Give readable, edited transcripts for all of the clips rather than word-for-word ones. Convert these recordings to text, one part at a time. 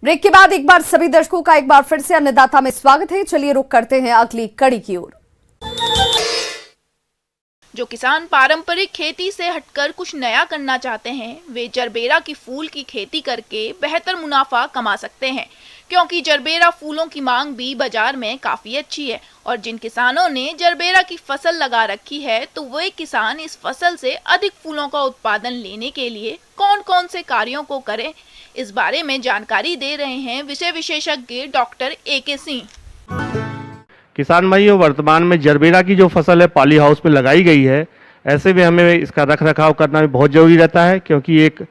Break के बाद एक बार सभी दर्शकों का एक बार फिर से अन्नदाता में स्वागत है। चलिए रुक करते हैं अगली कड़ी की ओर। जो किसान पारंपरिक खेती से हटकर कुछ नया करना चाहते हैं, वे जरबेरा की फूल की खेती करके बेहतर मुनाफा कमा सकते हैं, क्योंकि जरबेरा फूलों की मांग भी बाजार में काफी अच्छी है। और जिन किसानों ने जरबेरा की फसल लगा रखी है, तो वे किसान इस फसल से अधिक फूलों का उत्पादन लेने के लिए कौन कौन से कार्यों को करें, इस बारे में जानकारी दे रहे हैं विषय विशेषज्ञ डॉक्टर AK सिंह। किसान भाइयों, वर्तमान में जरबेरा की जो फसल है पॉली हाउस में लगाई गई है, ऐसे में हमें इसका रख रखाव करना भी बहुत ज़रूरी रहता है, क्योंकि एक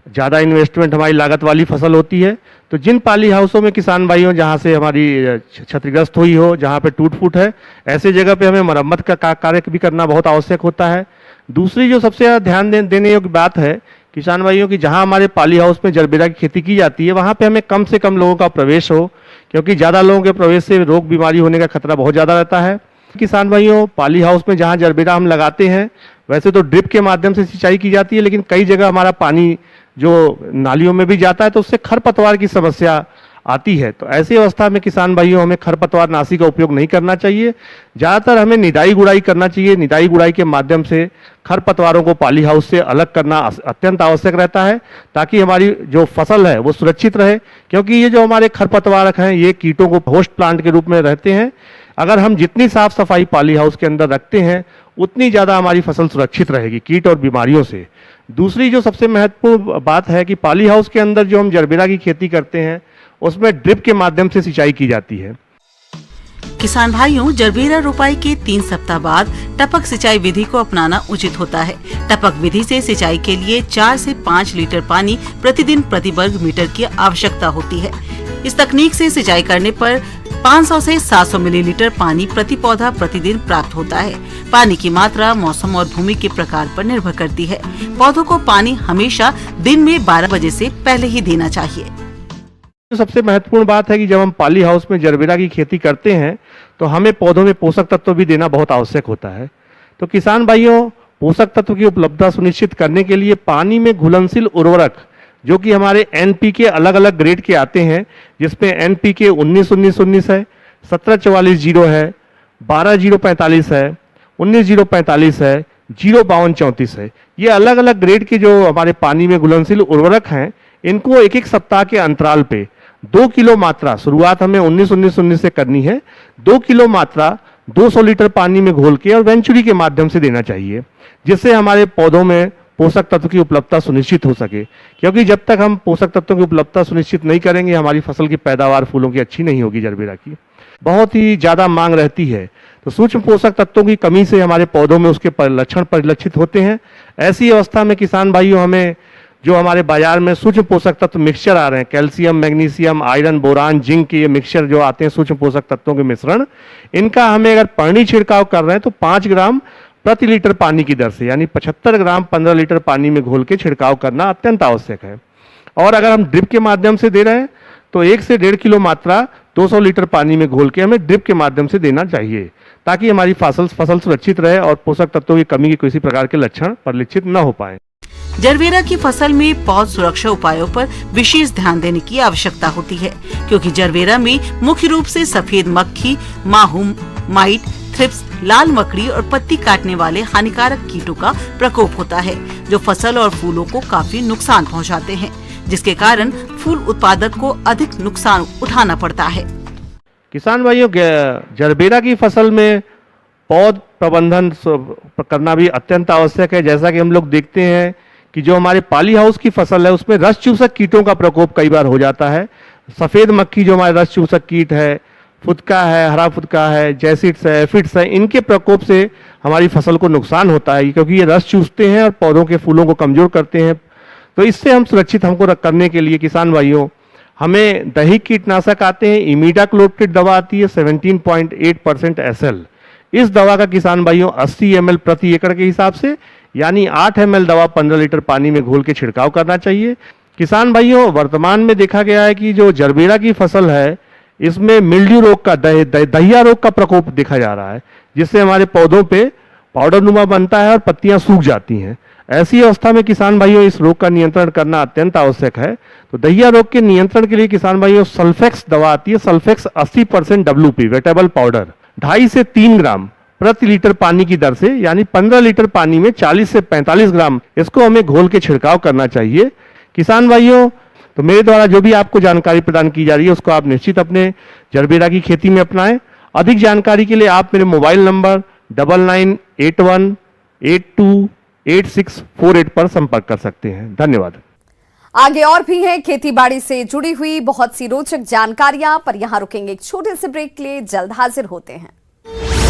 ज़्यादा इन्वेस्टमेंट हमारी लागत वाली फसल होती है। तो जिन पॉली हाउसों में किसान भाइयों जहाँ से हमारी क्षतिग्रस्त हुई हो, जहाँ पे टूट फूट है, ऐसे जगह पे हमें मरम्मत का कार्य भी करना बहुत आवश्यक होता है। दूसरी जो सबसे ज़्यादा ध्यान देने योग्य बात है किसान भाइयों की, जहाँ हमारे पॉली हाउस में जरबेरा की खेती की जाती है, वहाँ पे हमें कम से कम लोगों का प्रवेश हो, क्योंकि ज़्यादा लोगों के प्रवेश से रोग बीमारी होने का खतरा बहुत ज़्यादा रहता है। किसान भाइयों, पॉली हाउस में जहाँ जरबेरा हम लगाते हैं, वैसे तो ड्रिप के माध्यम से सिंचाई की जाती है, लेकिन कई जगह हमारा पानी जो नालियों में भी जाता है, तो उससे खरपतवार की समस्या आती है। तो ऐसी अवस्था में किसान भाइयों हमें खरपतवार नाशी का उपयोग नहीं करना चाहिए। ज़्यादातर हमें निदाई गुड़ाई करना चाहिए। निदाई गुड़ाई के माध्यम से खरपतवारों को पॉली हाउस से अलग करना अत्यंत आवश्यक रहता है, ताकि हमारी जो फसल है वो सुरक्षित रहे, क्योंकि ये जो हमारे खरपतवार हैं ये कीटों को होस्ट प्लांट के रूप में रहते हैं। अगर हम जितनी साफ सफाई पॉली हाउस के अंदर रखते हैं, उतनी ज़्यादा हमारी फसल सुरक्षित रहेगी कीट और बीमारियों से। दूसरी जो सबसे महत्वपूर्ण बात है कि पॉली हाउस के अंदर जो हम जरबेरा की खेती करते हैं, उसमें ड्रिप के माध्यम से सिंचाई की जाती है। किसान भाइयों, जरबेरा रोपाई के 3 सप्ताह बाद टपक सिंचाई विधि को अपनाना उचित होता है। टपक विधि से सिंचाई के लिए 4 से 5 लीटर पानी प्रतिदिन प्रति वर्ग मीटर की आवश्यकता होती है। इस तकनीक से सिंचाई करने पर 500 से 700 मिलीलीटर पानी प्रति पौधा प्रतिदिन प्राप्त होता है। पानी की मात्रा मौसम और भूमि के प्रकार पर निर्भर करती है। पौधों को पानी हमेशा दिन में 12 बजे से पहले ही देना चाहिए। सबसे महत्वपूर्ण बात है कि जब हम पॉली हाउस में जरबेरा की खेती करते हैं, तो हमें पौधों में पोषक तत्व भी देना बहुत आवश्यक होता है। तो किसान भाइयों, पोषक तत्व की उपलब्धता सुनिश्चित करने के लिए पानी में घुलनशील उर्वरक, जो कि हमारे NPK अलग अलग ग्रेड के आते हैं, जिसमें NPK 19-19-19 है, 17-44-0 है, 12-0-45 है, 19-0-45 है, 0-52-34 है। ये अलग अलग ग्रेड के जो हमारे पानी में घुलनशील उर्वरक हैं, इनको एक एक सप्ताह के अंतराल पे 2 किलो मात्रा, शुरुआत हमें 19-19-19 से करनी है, 2 किलो मात्रा 200 लीटर पानी में घोल के और वेंचुरी के माध्यम से देना चाहिए, जिससे हमारे पौधों में पोषक तत्व की उपलब्धता सुनिश्चित हो सके। क्योंकि जब तक हम पोषक तत्वों की उपलब्धता सुनिश्चित नहीं करेंगे, हमारी फसल की पैदावार फूलों की अच्छी नहीं होगी। जरबेरा की बहुत ही ज़्यादा मांग रहती है, तो सूक्ष्म पोषक तत्वों की कमी से हमारे पौधों में उसके लक्षण परिलक्षित होते हैं। ऐसी अवस्था में किसान भाइयों, हमें जो हमारे बाजार में सूक्ष्म पोषक तत्व मिक्सचर आ रहे हैं, calcium, magnesium, iron, boron, zinc के ये मिक्सचर जो आते हैं सूक्ष्म पोषक तत्वों के मिश्रण, इनका हमें अगर पानी छिड़काव कर रहे हैं तो 5 ग्राम प्रति लीटर पानी की दर से, यानी 75 ग्राम 15 लीटर पानी में घोल के छिड़काव करना अत्यंत आवश्यक है। और अगर हम ड्रिप के माध्यम से दे रहे हैं तो 1 से 1.5 किलो मात्रा 200 लीटर पानी में घोल के हमें ड्रिप के माध्यम से देना चाहिए, ताकि हमारी फसल सुरक्षित रहे और पोषक तत्वों की कमी के किसी प्रकार के लक्षण परिलक्षित न हो पाए। जरबेरा की फसल में पौध सुरक्षा उपायों पर विशेष ध्यान देने की आवश्यकता होती है, क्योंकि जरबेरा में मुख्य रूप से सफेद मक्खी, माहू, माइट, थ्रिप्स, लाल मकड़ी और पत्ती काटने वाले हानिकारक कीटों का प्रकोप होता है, जो फसल और फूलों को काफी नुकसान पहुंचाते हैं, जिसके कारण फूल उत्पादक को अधिक नुकसान उठाना पड़ता है। किसान भाइयों, जरबेरा की फसल में पौध प्रबंधन करना भी अत्यंत आवश्यक है। जैसा कि हम लोग देखते हैं कि जो हमारे पॉली हाउस की फसल है, उसमें रस चूसक कीटों का प्रकोप कई बार हो जाता है। सफ़ेद मक्खी जो हमारे रस चूसक कीट है, फुदका है, हरा फुदका है, जैसिड्स है, एफिड्स है, इनके प्रकोप से हमारी फसल को नुकसान होता है, क्योंकि ये रस चूसते हैं और पौधों के फूलों को कमजोर करते हैं। तो इससे हम सुरक्षित हमको करने के लिए किसान भाइयों, हमें दैहिक कीटनाशक आते हैं, इमीडाक्लोप्रिड दवा आती है 17.8% SL। इस दवा का किसान भाइयों 80 ml प्रति एकड़ के हिसाब से, यानी 8 ml दवा 15 लीटर पानी में घोल के छिड़काव करना चाहिए। किसान भाइयों, वर्तमान में देखा गया है कि जो जरबेरा की फसल है, इसमें मिल्ड्यू रोग का दहिया रोग का प्रकोप देखा जा रहा है, जिससे हमारे पौधों पे पाउडर नुमा बनता है और पत्तियां सूख जाती हैं। ऐसी अवस्था में किसान भाइयों इस रोग का नियंत्रण करना अत्यंत आवश्यक है। तो दहिया रोग के नियंत्रण के लिए किसान भाइयों सल्फेक्स दवा आती है, सल्फेक्स 80% WP वेटेबल पाउडर 2.5 से 3 ग्राम प्रति लीटर पानी की दर से, यानी 15 लीटर पानी में 40 से 45 ग्राम इसको हमें घोल के छिड़काव करना चाहिए। किसान भाइयों, तो मेरे द्वारा जो भी आपको जानकारी प्रदान की जा रही है उसको आप निश्चित अपने जरबेरा की खेती में अपनाएं। अधिक जानकारी के लिए आप मेरे मोबाइल नंबर 9981828648 पर संपर्क कर सकते हैं। धन्यवाद। आगे और भी हैं खेतीबाड़ी से जुड़ी हुई बहुत सी रोचक जानकारियां, पर यहां रुकेंगे एक छोटे से ब्रेक के लिए, जल्द हाजिर होते हैं।